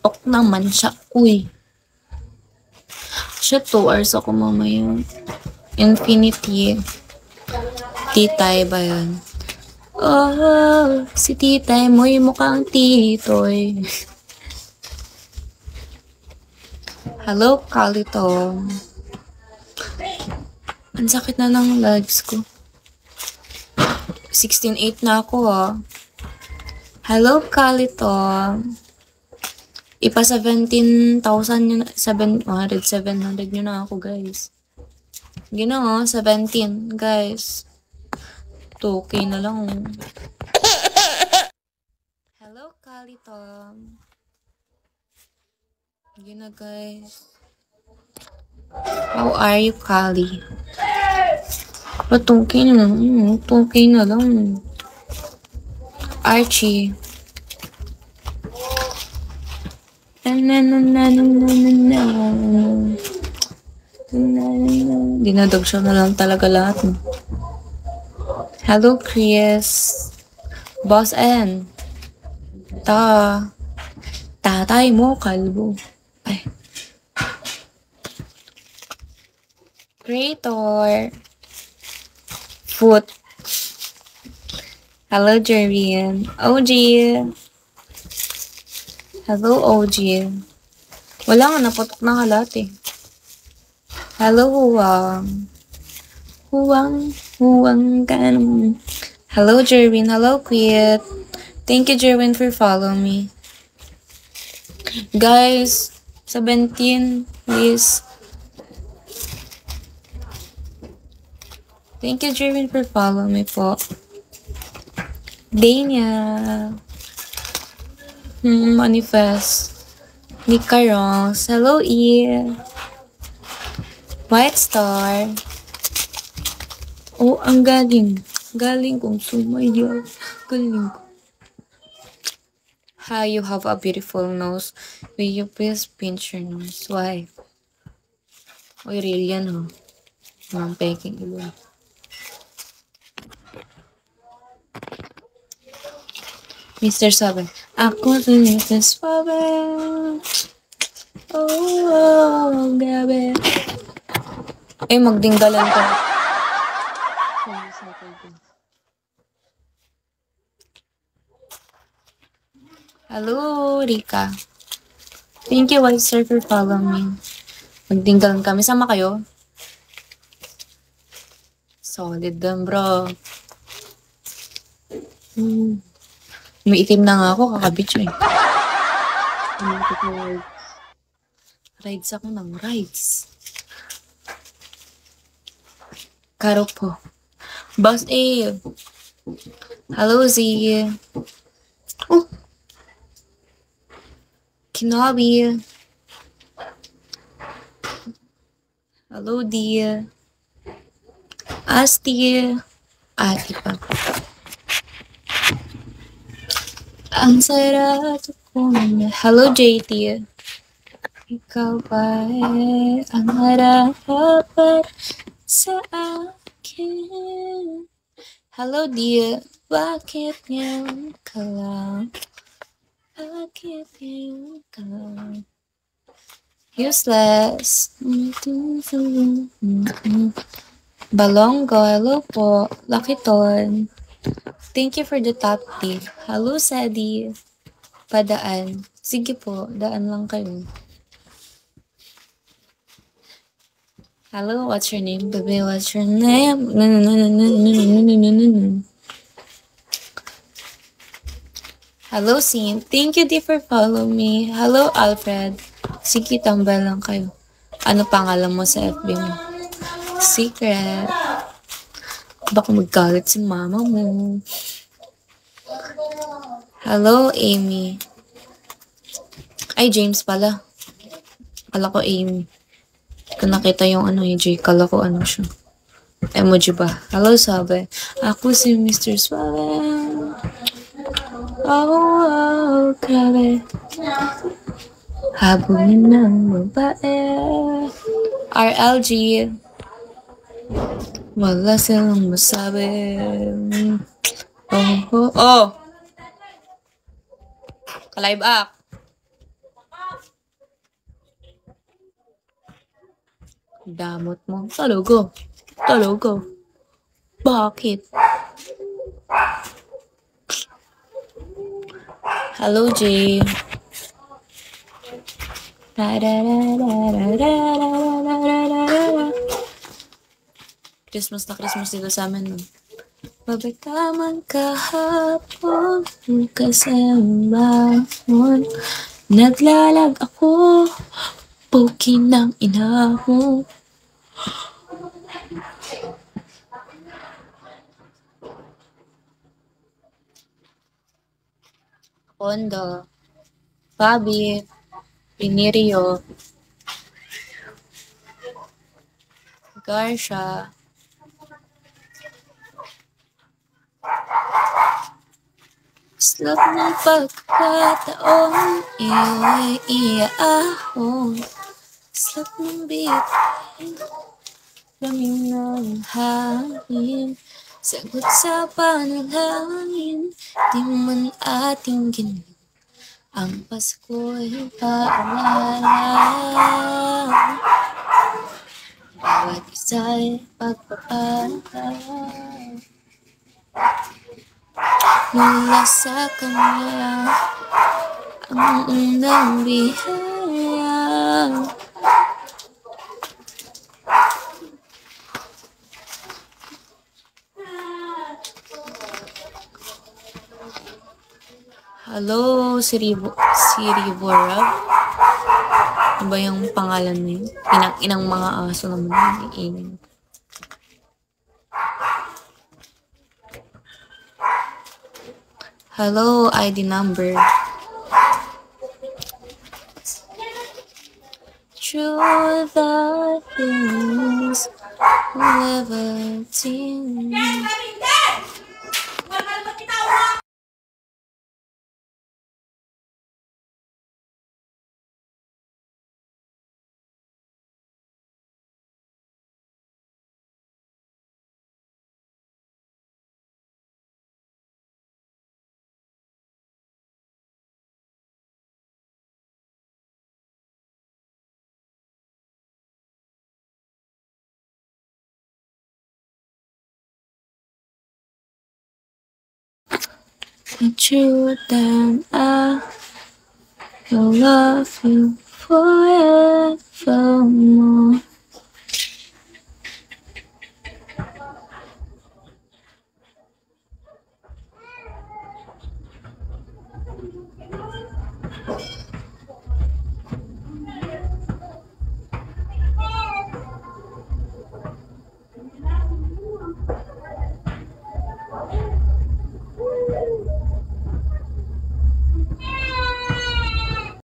Ok naman siya. Uy. Siya 2 hours ako mamaya. Infinity. Titay ba yun? Oh, si titay mo'y mukhang titoy. Hello, Kalito. Ang sakit na ng legs ko. 16.8 na ako, ha. Hello, Kalito. Ipa 17,000 yun, 700 yun na ako, guys. Ginoo, 17, guys. 2K na lang. Hello, Kalito. Gina, guys. How are you, Kali? Ba't 2K na lang? 2K na lang. Archie. Dinadog siya na lang talaga lahat. Hello, Chris. Boss N. Tatay mo, kalbo. Ay. Creator. Foot. Hello, Jervin. OG. Hello, OG. Wala nga, naputok na kalat eh. Hello, Huwang. Huwang ka naman. Hello, Jervin. Hello, Quit. Thank you, Jervin, for following me. Guys, 17, please. Thank you, Jervin, for following me po. Dania. Manifest. Nika Ross. Hello, E. White Star. Oh, ang galing. Galing kong sumaya. Galing ko. How you have a beautiful nose. Will you please pinch your nose? Why? Uy, real yan, ho. Mga peking ilong. Mr. Sabe. Ako si Mr. Sabe. Oh, gabi. Eh, magdinggalan ka. Hello, Rika. Thank you, White Star, for following me. Magdinggalan kami. Sama kayo? Solid din, bro. May itim na nga ako, kakabitch eh. Rides ako ng rides. Karo po. Boss A. Hello, Z. Oh. Kinabi. Hello, D. Asti. Ati pa. Ang sarap ko na. Hello, JT. Ikaw ba ang harapan sa akin? Hello, dear. Bakit ngayon ka lang? Bakit ngayon ka lang? Useless. Balongo. Hello po. Lakiton. Thank you for the top tip. Hello, Sadie. Padaan. Sige po, daan lang kayo. Hello, what's your name? Baby, what's your name? Hello, Sin. Thank you, D, for following me. Hello, Alfred. Sige, tambay lang kayo. Ano pangalan mo sa FB mo? Secret. Baka magkalit si mama mo. Hello, Amy. Ay, James pala. Kala ko Amy. Kung nakita yung ano yung J, kala ko ano siya. Emoji ba? Hello, sabi. Ako si Mr. Suave. Oh, grabe. Habulin ng babae. RLG. Wala silang masabi. Oh. Ka-live act. Damot mo. Talaga. Talaga. Bakit? Hello, Jay. Christmas na Christmas dito sa amin, no? Pagkaman kahapon, kasama naglalag ako, pogi ng ina mo. Pondo, Fabi, Pinirio, Garcia, slot ng pagkataon, iyo'y iaahon. Slot ng bitin, lamig ng hangin, sagot sa panalangin, di man ating ginawa. Ang Pasko'y paalala, bawat isa'y pagpapala mula sa Kanya, ang unang biyaya. Hello, si Riborab. Ano ba yung pangalan na yun? Inang mga aso naman yung Hello, ID number. True the things never seen. True that I will love you forevermore.